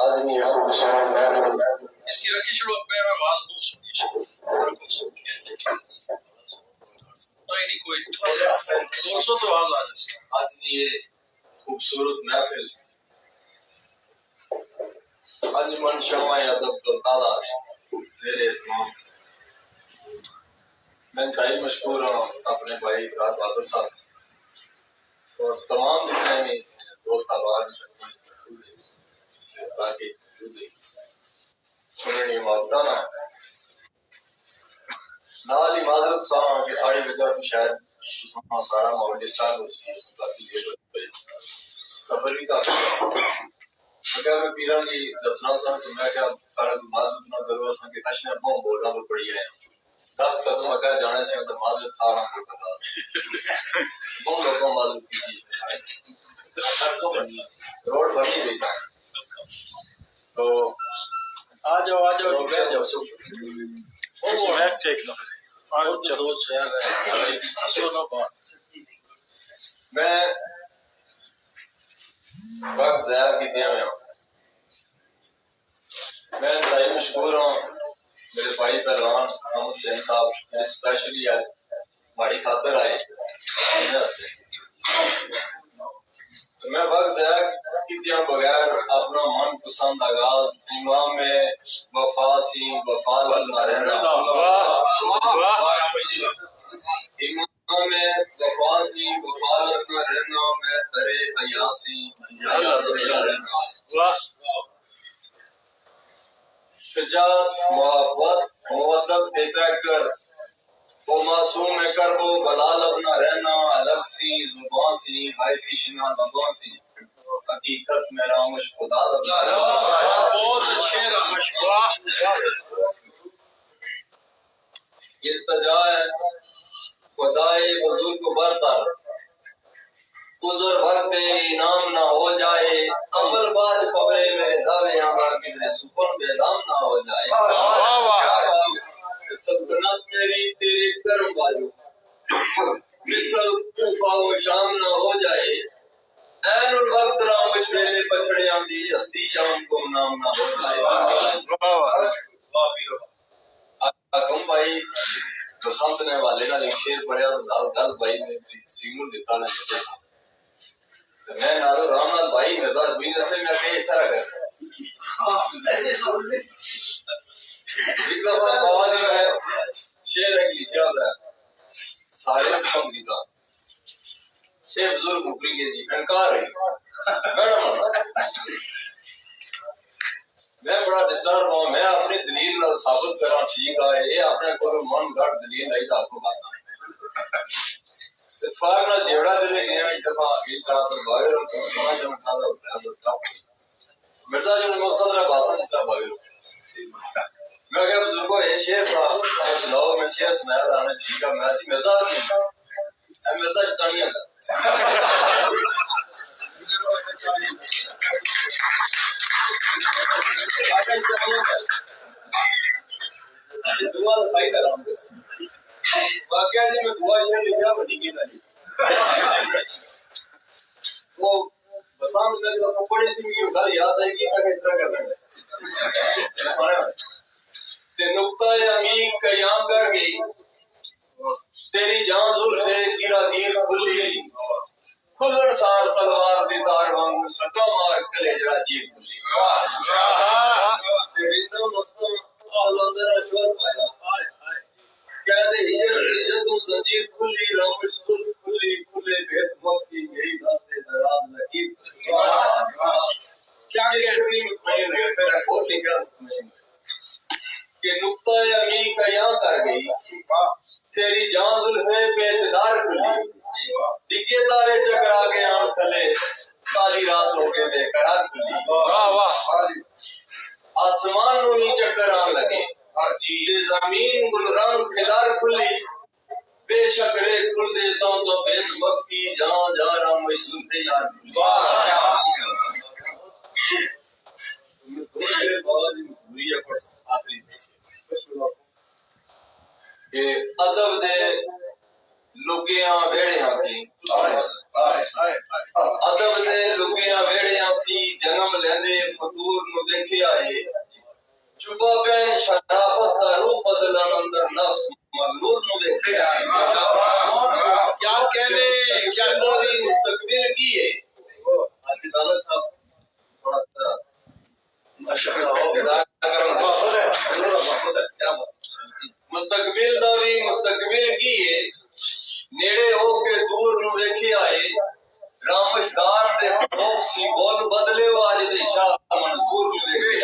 آدمی خوبصورت محفل اس کی رکھی شروع میں آواز بہت سنی نہیں کوئی 200 تو آواز آ جائے آج نہیں یہ خوبصورت محفل انجمن شمع ادب تازہ زیر اہتمام میں انتہائی مشکور ہوں اپنے بھائی رات بہادر صاحب اور تمام جتنے بھی دوست احباب سے باقی انہوں نے معاوضہ نال ہی معذرت خواہاں کہ ساری وجہ تو شاید سارا ماحول ڈسٹرب ہو سی کافی لیٹ ہو سفر بھی کافی اگر میں پیران کی دسنا سا تو میں کیا سارا معذرت نہ کرو اساں کہ کچھ نہ بہت بولنا تو پڑی ہے 10 قدم اگر جانے سے تو معذرت خواہاں کو بتا بہت لوگوں معذرت کی چیز سب تو بنی روڈ بنی گئی تو آ جاؤ بیٹھ جاؤ وہ ہے ٹیک نہ میں وقت ضائع کی دیا میں انتہائی مشکور ہوں میرے بھائی پہلوان محمد حسین صاحب میرے اسپیشلی آج ہماری خاطر آئے تو میں وقت ضائع کیتیاں بغیر اپنا من پسند آغاز امام میں وفا سی وفا لگنا رہنا امام میں وفا سی وفا لگنا رہنا میں درے حیا سی لگنا رہنا شجاعت محبت مودت بے کر وہ معصوم میں کر وہ بلال اپنا رہنا الگ سی زبان سی ہائی تشنا نباں سی حقیقت میں رامش خدا اپنا رہنا بہت اچھے رامش التجا ہے خدائے بزرگ کو برتر عذر وقت انعام نہ ہو جائے عمل باز خبریں میرے دعوے ہمارا کتنے سکون بے دام نہ ہو جائے سلطنت میری تیرے کرم بازو مثل کوفہ و شام نہ ہو جائے این الوقت رامش ویلے پچھڑے آندی ہستی شام کو نام نہ ہو جائے اکم بھائی بسنت نے والے نہ شیر پڑھیا تو گل بھائی نے سیمون دیتا نے میں نالو رام نال بھائی میں دار بھئی نسے میں کہیں سارا کر ایک دفعہ آواز ہے شیر ہے کہ لکھا ہوتا ہے سارے کم دیتا شیر بزرگ مکری کے جی انکار ہے میڈم میں بڑا ڈسٹرب ہوں میں اپنی دلیل نال ثابت کرنا ٹھیک ہے یہ اپنے کو من گھٹ دلیل نہیں تھا آپ کو بات اتفاق نہ جیڑا دلے گیا اتفاق ایک طرح پر باغر ہوتا ہے پانچ جمع کھانا ہوتا ہے مرزا جو مقصد رہا باسا جس طرح باغر ہوتا ہے میں اگر بزرگوں یہ شیر صاحب سناؤ میں شیر سنایا تھا ہمیں ٹھیک ہے میں آتی مرزا نہیں مرزا شتانیہ تھا دعا دکھائی کر رہا ہوں واقعہ جی میں دعا شیر لکھا بڑی کی نہیں وہ بسان میں تو بڑی سی مجھے گل یاد ہے کہ میں اس طرح کرنا ہے تے نقطہ امین قیام کر گئی تیری جان زلف گرا گیر کھلی کھلن سار تلوار دی تار وانگ سٹا مار کلے جڑا جیب کھلی تیری تو مستم اولادر شور پایا کہہ دے ہجر تم زنجیر کھلی رامش سلف کھلی کھلے بیت وقتی میری دستے دراز لکیر کیا کہنی مطمئن ہے میرا کوٹ لکھا مطمئن کہ نقطہ امین کا یہاں کر گئی تیری جان زلفے پیچدار کھلی ڈگے تارے چکرا کے آن تھلے ساری رات ہو کے بے قرار کھلی آسمان نو ہی چکر آن لگے یہ زمین گلرنگ کھلار کھلی بے شکرے کھل دے تو بیت وقتی جہاں جا رہا ہوں سنتے یار کہ ادب دے لگیاں ویڑیاں تھی ادب دے لگیاں ویڑیاں تھی جنم لیندے فطور نو دیکھے آئے چپا پین شرافت دا روح بدلن اندر نفس مغرور نو دیکھے آئے کیا کہنے کیا نوری مستقبل کیے آج دادا صاحب تھوڑا مستقبل دا بھی مستقبل کیے نیڑے ہو کے دور نو دیکھے آئے رامشدار دے خوف سی بول بدلے والی دے شاہ منصور نو دیکھے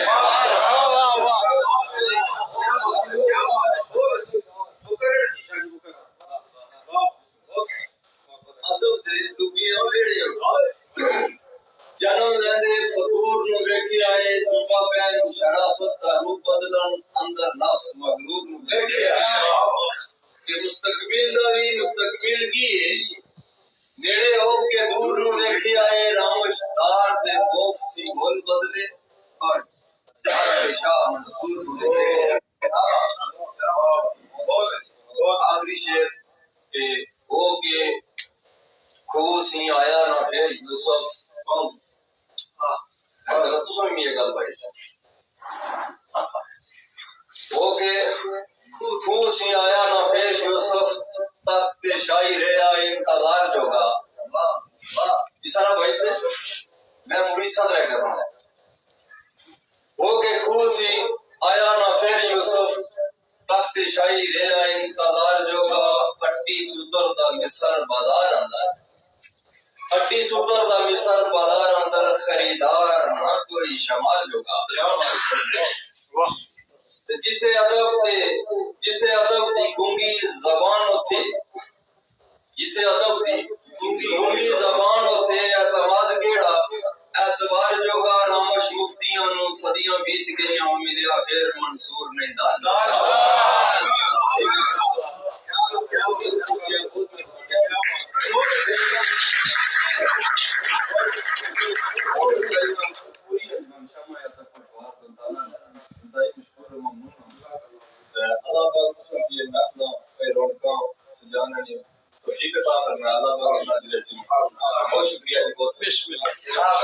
جنم لیندے فطور نو دیکھے آئے چپا پین شرافت دا روح بدلن اندر نفس مغرور نو دیکھے آئے کہ مستقبل دا بھی مستقبل کیے نیڑے ہو کے دور نو دیکھے آئے رامشدار دے خوف سی بول بدلے اور شاہ منصور نو دیکھے آخری شعر کہ ہو کے کھو سی آیا نہ پھر یوسف تو سمجھ میں یہ گل بھائی ہو کے کھو سی آیا نہ پھر یوسف تخت شاہی رہا انتظار جوگا اس طرح بھائی سے میں مری صدر کر رہا ہوں ہو کے کھو سی آیا نہ پھر یوسف تخت شاہی رہا انتظار جوگا پٹی سوتر دا مصر بازار اندر پٹی سوتر دا مصر بازار اندر خریدار نہ کوئی شمال جوگا جتے ادب دی گونگی زبان ہوتے جتے ادب دی گونگی زبان ہوتے اعتماد کیڑا اعتبار جوگا رامش مفتیاں نو صدیاں بیت گئیاں ملیا پھر منصور نے بہت شکریہ.